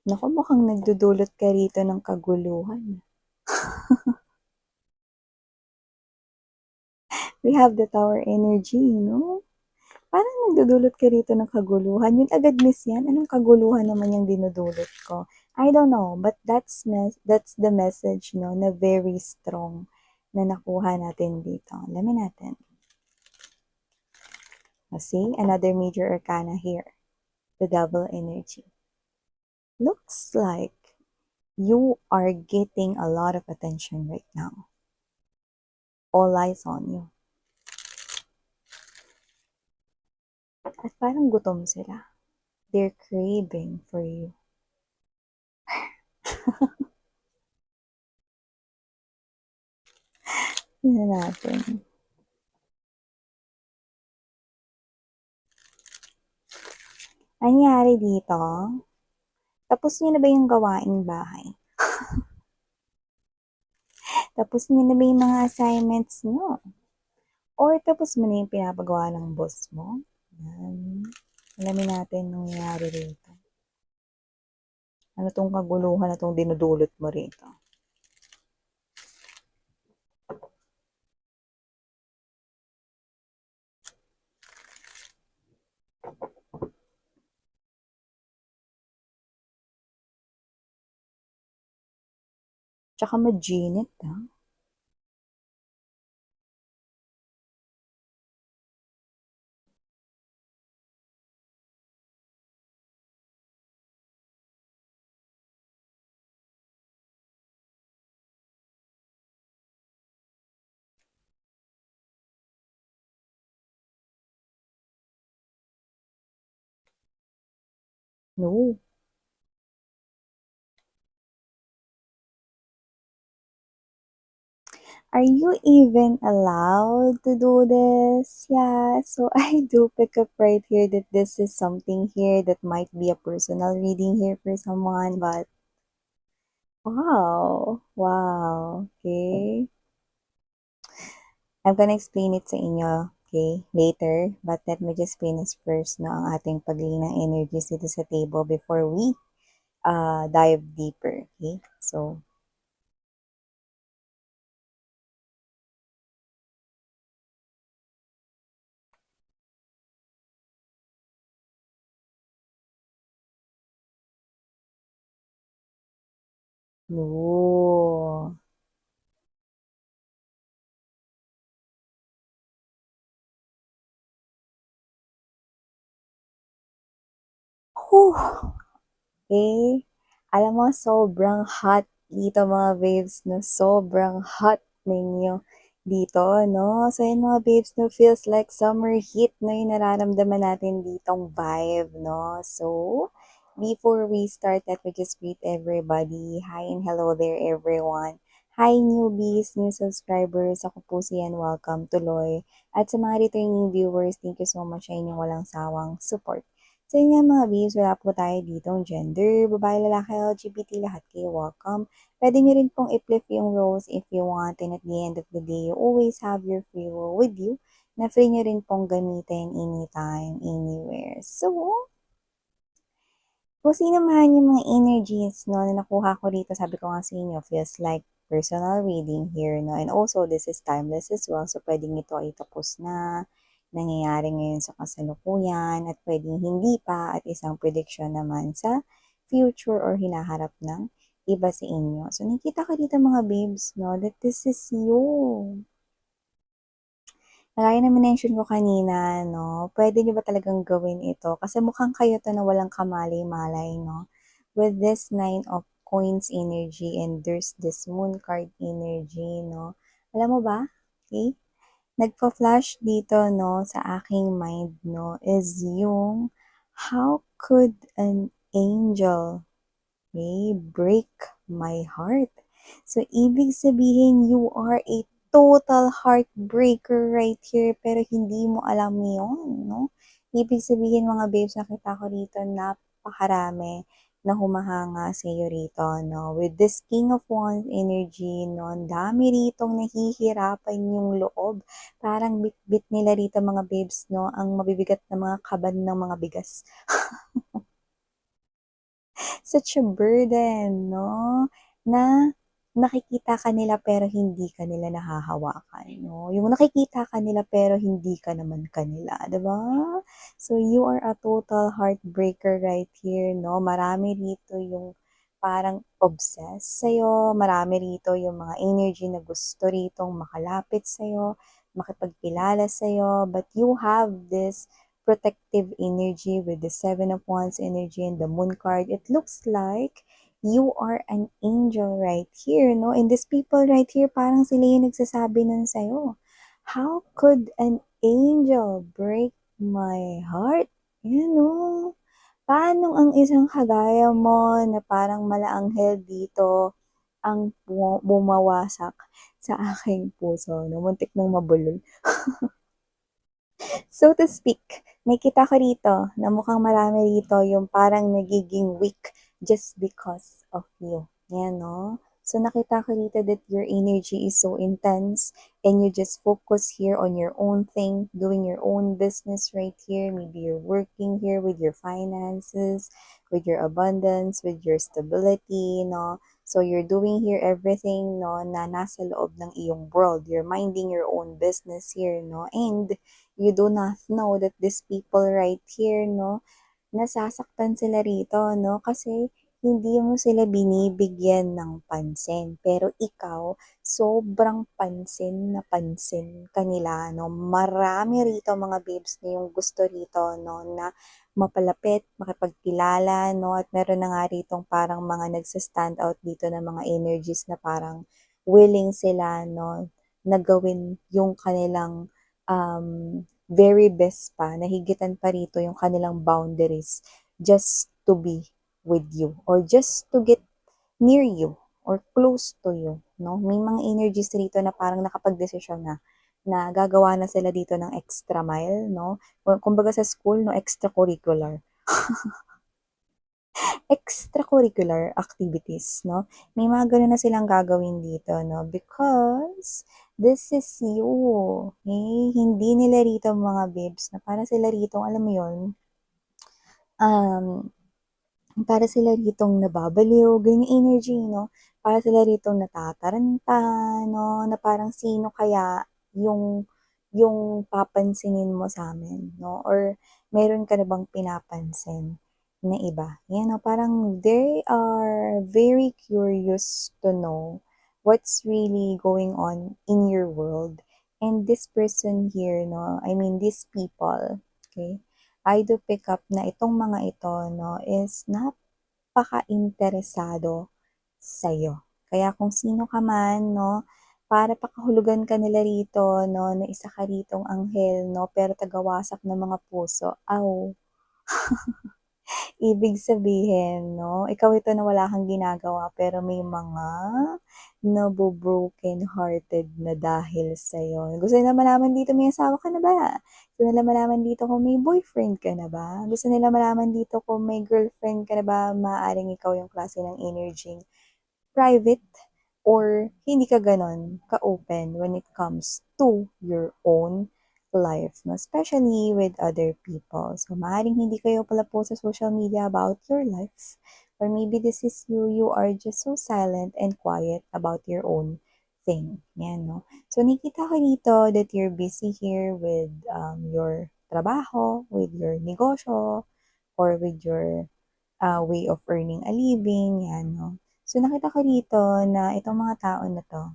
Naku, mukhang nagdudulot ka rito ng kaguluhan. We have the tower energy, no? Parang nagdudulot ka rito ng kaguluhan. Yun agad, miss yan. Anong kaguluhan naman yung dinudulot ko? I don't know, but that's the message, no, na very strong na nakuha natin dito. Alamin natin. See, another major arcana here. The double energy. Looks like you are getting a lot of attention right now. All eyes on you. At parang gutom sila. They're craving for you. Tingnan natin. Nangyari dito, tapos niyo na ba yung gawaing bahay? Tapos niyo na ba yung mga assignments niyo? Or tapos mo na yung pinapagawa ng boss mo? Yan. Alamin natin nung nangyari rito. Ano tong kaguluhan na tong dinudulot mo rito? Tsaka maginit, ha? No. Are you even allowed to do this? Yeah, so I do pick up right here that this is something here that might be a personal reading here for someone, but wow, wow, okay. I'm gonna explain it sa inyo, okay, later, but let me just finish first no, ang ating paglinang ng energies dito sa table before we dive deeper, okay? So, no. Whew. Okay? Alam mo, sobrang hot dito mga babes, no? Sobrang hot ninyo dito, no? So, yun mga babes, no? Feels like summer heat, no? Yung nararamdaman natin ditong vibe, no? So, before we start, let me just greet everybody. Hi and hello there, everyone. Hi, newbies, new subscribers. Ako po si Yan. Welcome, tuloy. At sa mga returning viewers, thank you so much sa inyong walang sawang support. So yun nga mga babes, wala po tayo ditong gender, babae, lalaki, LGBT, lahat kayo welcome. Pwede nyo rin pong i-flip yung roles if you want, and at the end of the day, you always have your free will with you na free nyo rin pong gamitin anytime, anywhere. So, kung sino man yung mga energies no, na nakuha ko dito, sabi ko nga sa inyo, feels like personal reading here, no? And also, this is timeless as well. So, pwedeng ito ay tapos na, nangyayari ngayon sa kasalukuyan, at pwedeng hindi pa, at isang prediction naman sa future or hinaharap ng iba sa inyo. So, nakita ko dito mga babes, no, that this is you. Gaya na mention ko kanina, no, pwede nyo ba talagang gawin ito? Kasi mukhang kayo to na walang kamalay-malay, no? With this nine of coins energy and there's this moon card energy, no? Alam mo ba? Okay? Nagpa-flash dito, no, sa aking mind, no, is yung how could an angel, okay, break my heart? So, ibig sabihin, you are a total heartbreaker right here, pero hindi mo alam yun, no? Ibig sabihin, mga babes, nakita ko dito, napakarami na humahanga sa iyo rito, no? With this King of Wands energy, no? Ang dami ritong nahihirapan yung loob. Parang bit-bit nila rito, mga babes, no? Ang mabibigat na mga kaban ng mga bigas. Such a burden, 'no, na nakikita ka nila pero hindi ka nila nahahawakan, 'no? Yung nakikita ka nila pero hindi ka naman kanila, 'di ba? So, you are a total heartbreaker right here, 'no? Marami rito yung parang obsessed sa'yo, marami rito yung mga energy na gusto ritong makalapit sa'yo, makipagkilala sa'yo, but you have this protective energy with the Seven of Wands energy and the Moon card. It looks like you are an angel right here, no? And these people right here, parang sila yung nagsasabi nun sa'yo. How could an angel break my heart? You know, paano ang isang kagaya mo na parang malaanghel dito ang bumawasak sa aking puso, no? Muntik nang mabulol. So to speak, nakita ko rito na mukhang marami rito yung parang nagiging weak just because of you. Yan, no? So nakita ko rito that your energy is so intense and you just focus here on your own thing, doing your own business right here. Maybe you're working here with your finances, with your abundance, with your stability, no? So you're doing here everything, no, na nasa loob ng iyong world. You're minding your own business here, no? And you do not know that these people right here, no, nasasaktan sila rito, no, kasi hindi mo sila binibigyan ng pansin. Pero ikaw, sobrang pansin na pansin kanila, no. Marami rito mga babes na yung gusto rito, no, na mapalapit, makipagkilala, no, at meron na nga ritong parang mga nagsa-stand out dito na mga energies na parang willing sila, no, na gawin yung kanilang very best pa, nahigitan pa rito yung kanilang boundaries just to be with you or just to get near you or close to you, no? May mga energies rito na parang nakapagdesisyon na gagawa na sila dito ng extra mile, no? Kumbaga sa school, no, extracurricular. Extracurricular activities, no? May mga gano'n na silang gagawin dito, no? Because this is you. Okay? Hindi nila rito mga babes na para sila rito, alam mo yon um, para sila ritong nababaliw, ganyan yung energy, no? Para sila ritong natataranta, no? Na parang sino kaya yung yung papansinin mo sa amin, no? Or meron ka na bang pinapansin na iba? Yan, no? Parang they are very curious to know what's really going on in your world. And this person here, no? I mean, these people, okay? I do pick up na itong mga ito, no, is napaka-interesado sa'yo. Kaya kung sino ka man, no, para pakahulugan ka nila rito, no, na isa ka ritong anghel, no, pero tagawasak ng mga puso. Aw, ibig sabihin, no, ikaw ito na wala kang ginagawa pero may mga nabo-broken hearted na dahil sa'yo. Gusto nila malaman dito may asawa ka na ba? Gusto nila malaman dito kung may boyfriend ka na ba? Gusto nila malaman dito kung may girlfriend ka na ba? Maaaring ikaw yung klase ng energy private or hindi ka gano'n ka-open when it comes to your own life, no? Especially with other people. So, maaaring hindi kayo pala po sa social media about your life. Or maybe this is you, you are just so silent and quiet about your own thing. Yan, no? So, nakita ko dito that you're busy here with your trabaho, with your negosyo, or with your way of earning a living, yan, no? So, nakita ko dito na itong mga tao na 'to,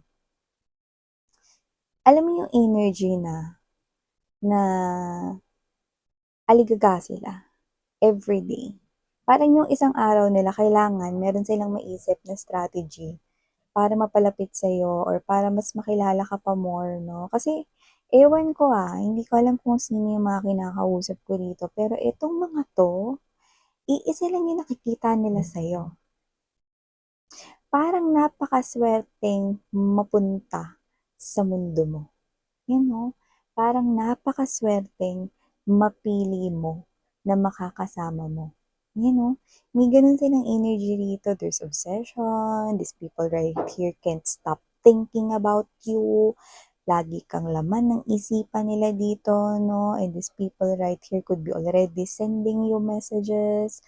alam mo yung energy na aligaga sila everyday. Parang yung isang araw nila kailangan meron silang maisip na strategy para mapalapit sa'yo or para mas makilala ka pa more, 'no? Kasi ewan ko, hindi ko alam kung sino yung mga kinakausap ko rito, pero itong mga 'to, iisa lang yung nakikita nila sa'yo. Parang napakaswerteng mapunta sa mundo mo. You know, parang napakaswerteng mapili mo na makakasama mo. You know, may ganun silang energy rito. There's obsession. These people right here can't stop thinking about you. Lagi kang laman ng isipan nila dito, no? And these people right here could be already sending you messages,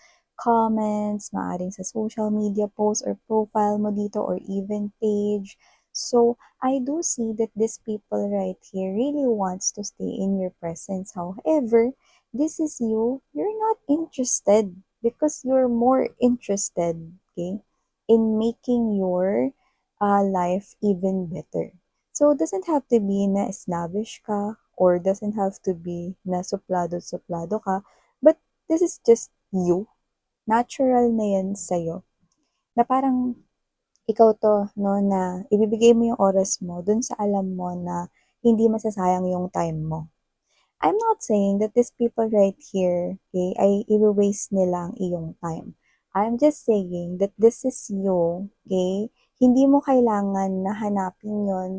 comments, maaaring sa social media posts or profile mo dito or even page. So, I do see that these people right here really wants to stay in your presence. However, this is you're not interested because you're more interested, okay, in making your life even better. So, it doesn't have to be na snobbish ka or doesn't have to be na suplado-suplado ka, but this is just you. Natural na yan sa'yo. Na parang ikaw 'to 'no, na ibibigay mo yung oras mo dun sa alam mo na hindi masasayang yung time mo. I'm not saying that these people right here, okay, ay i-wa-waste nila ang iyong time. I'm just saying that this is you, okay? Hindi mo kailangan na hanapin yon,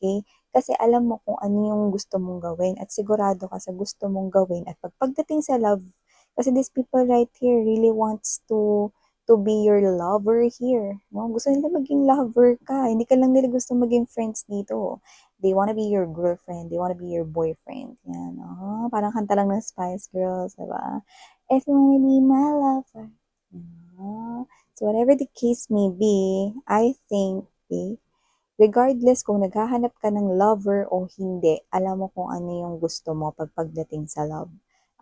okay? Kasi alam mo kung ano yung gusto mong gawin at sigurado ka sa gusto mong gawin at pagdating sa love, kasi these people right here really wants to be your lover here, no? Gusto nila maging lover ka, hindi ka lang nila gusto maging friends dito. They wanna be your girlfriend, they wanna be your boyfriend. Yan, oh, parang kanta lang ng Spice Girls, diba? If you wanna be my lover. Oh. So whatever the case may be, I think, eh, regardless kung naghahanap ka ng lover o hindi, alam mo kung ano yung gusto mo pagdating sa love.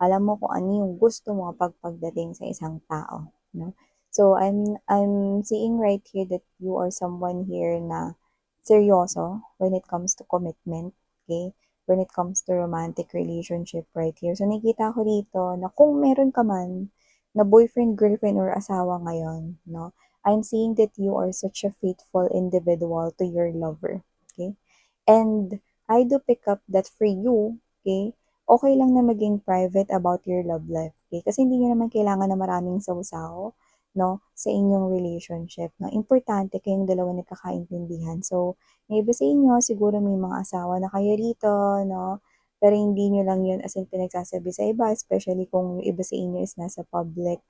Alam mo kung ano yung gusto mo pagdating sa isang tao, no? So I'm seeing right here that you are someone here na seryoso when it comes to commitment, okay? When it comes to romantic relationship right here. So nakita ko dito na kung meron ka man na boyfriend, girlfriend, or asawa ngayon, no? I'm seeing that you are such a faithful individual to your lover, okay? And I do pick up that for you, okay, okay lang na maging private about your love life, okay? Kasi hindi niyo naman kailangan na maraming sausaw, no, sa inyong relationship, no? Importante kayong dalawa nagkakaintindihan. So, yung iba sa inyo, siguro may mga asawa na kayo rito, no? Pero hindi niyo lang yun as in pinagsasabi sa iba, especially kung yung iba sa inyo is nasa public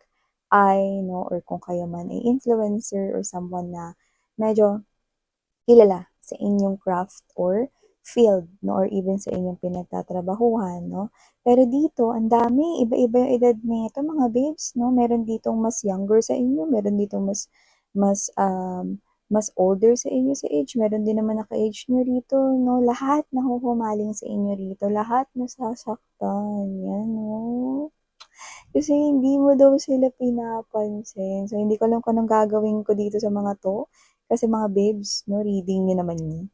eye, no? Or kung kayo man ay influencer or someone na medyo kilala sa inyong craft or field, no? Or even sa inyong pinagtatrabahuhan, no? Pero dito, ang dami, iba-iba yung edad nito, mga babes, no? Meron ditong mas younger sa inyo, meron ditong mas older sa inyo sa age, meron din naman naka-age nyo rito, no? Lahat nahuhumaling sa inyo rito, lahat nasasaktan, yan, no? Kasi hindi mo daw sila pinapansin. So, hindi ko alam kung anong gagawin ko dito sa mga 'to. Kasi mga babes, 'no, reading niyo naman 'yan.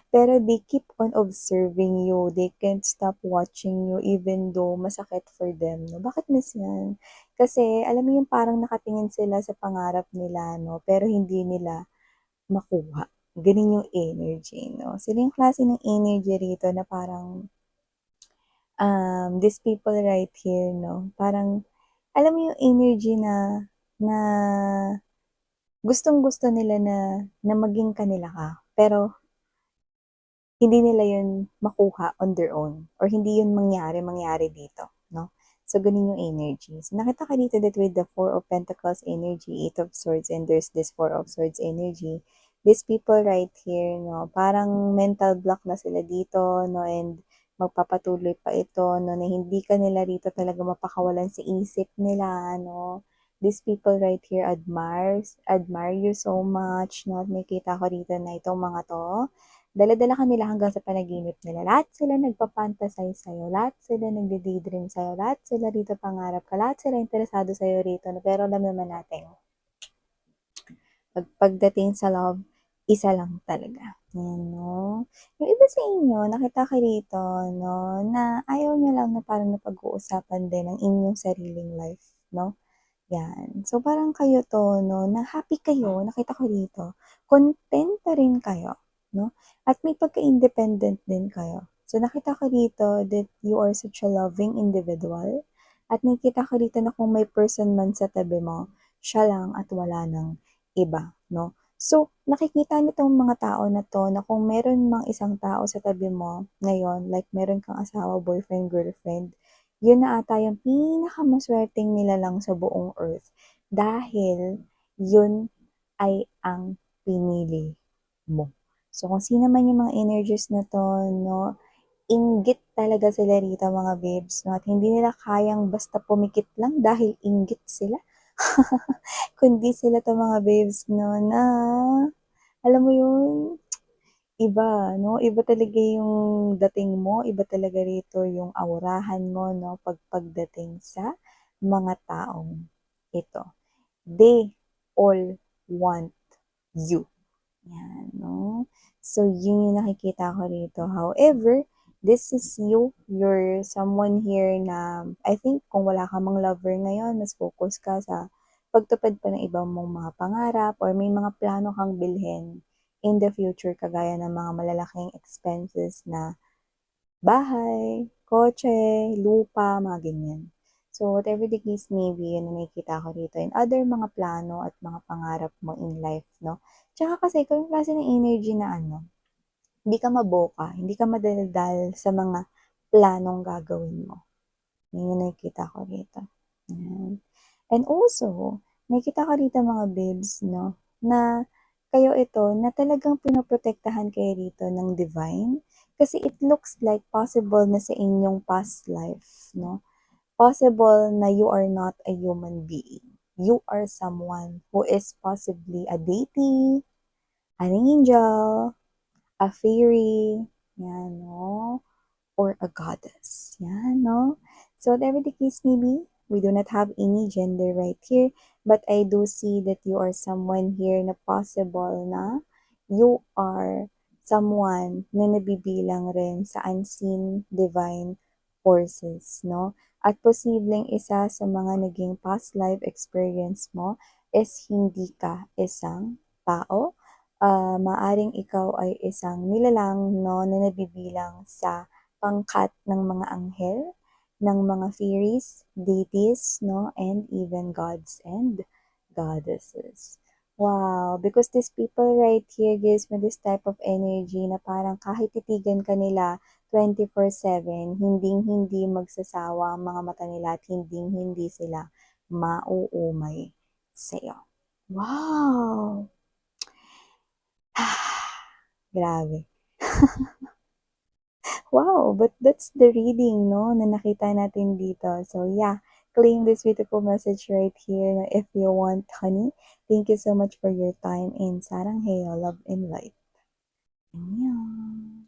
Pero they keep on observing you. They can't stop watching you even though masakit for them, 'no. Bakit miss 'yan? Kasi alam mo yung parang nakatingin sila sa pangarap nila, 'no, pero hindi nila makuha. Gano'n yung energy, 'no. Sila yung klase ng energy rito na parang, these people right here, 'no, parang alam mo yung energy na na gustong-gusto nila na maging kanila ka, pero hindi nila yun makuha on their own or hindi yun mangyari dito, 'no? So, ganun yung energy. So, nakita ka dito that with the Four of Pentacles energy, Eight of Swords, and there's this Four of Swords energy, these people right here, 'no, parang mental block na sila dito, 'no, and magpapatuloy pa ito, 'no, na hindi ka nila rito talaga mapakawalan sa isip nila, 'no. These people right here admire you so much, 'no, at nakikita ko dito na itong mga 'to, dala-dala ka nila hanggang sa panaginip nila. Lahat sila nagpa-fantasize sa'yo, lahat sila nagde-daydream sa'yo, lahat sila rito pangarap ka, lahat sila interesado sa'yo rito. Pero alam naman natin, pagdating sa love, isa lang talaga. Yan, no? Yung iba sa inyo, nakita ka rito, no, na ayaw nyo lang na parang napag-uusapan din ang inyong sariling life, no? Yan. So, parang kayo 'to 'no, na happy kayo, nakita ko dito. Kontenta rin kayo 'no, at may pagka-independent din kayo. So, nakita ko dito that you are such a loving individual at nakita ko dito na kung may person man sa tabi mo, siya lang at wala ng iba 'no. So, nakikita nitong mga tao na 'to na kung meron mang isang tao sa tabi mo ngayon, like meron kang asawa, boyfriend, girlfriend, yun na ata yung pinakamaswerteng nilalang sa buong earth dahil yun ay ang pinili mo. So, kung sino man yung mga energies na 'to 'no, inggit talaga sila rito mga babes 'no, at hindi nila kayang basta pumikit lang dahil inggit sila. Kundi sila 'to mga babes 'no, na alam mo yun, iba 'no, iba talaga yung dating mo, iba talaga rito yung aurahan mo 'no, pagdating sa mga taong ito. They all want you. 'Yan 'no. So, yun yung nakikita ko rito. However, this is you, you're someone here na I think kung wala ka mang lover ngayon, mas focus ka sa pagtupad pa ng ibang mong mga pangarap or may mga plano kang bilhin in the future kagaya ng mga malalaking expenses na bahay, kotse, lupa, mga ganyan. So, whatever the case may be, yun ang nakikita ko rito and other mga plano at mga pangarap mo in life, no? Tsaka kasi ikaw yung klase ng energy na ano, hindi ka maboka, hindi ka madaldal sa mga planong gagawin mo. Yun yung nakikita ko rito. Yan. And also, nakikita ko rito mga babes, no, na kayo ito, na talagang pinoprotektahan kayo rito ng divine. Kasi it looks like possible na sa inyong past life, no? Possible na you are not a human being. You are someone who is possibly a deity, an angel, a fairy, yan, no? Or a goddess. Yan, no? So, whatever the case may be, we do not have any gender right here, but I do see that you are someone here na possible na you are someone na nabibilang rin sa unseen divine forces, no? At posibleng isa sa mga naging past life experience mo is hindi ka isang tao. Maaring ikaw ay isang nilalang, no, na nabibilang sa pangkat ng mga anghel, ng mga fairies, deities, no, and even gods and goddesses. Wow, because these people right here gives me this type of energy na parang kahit titigan ka nila 24/7, hinding-hindi magsasawa ang mga mata nila at hinding-hindi sila mauumay sa'yo. Wow! Grabe. Wow, but that's the reading, no, na nakita natin dito. So yeah, claim this beautiful message right here na if you want, honey. Thank you so much for your time and sarang heyo, love and light. Annyeong.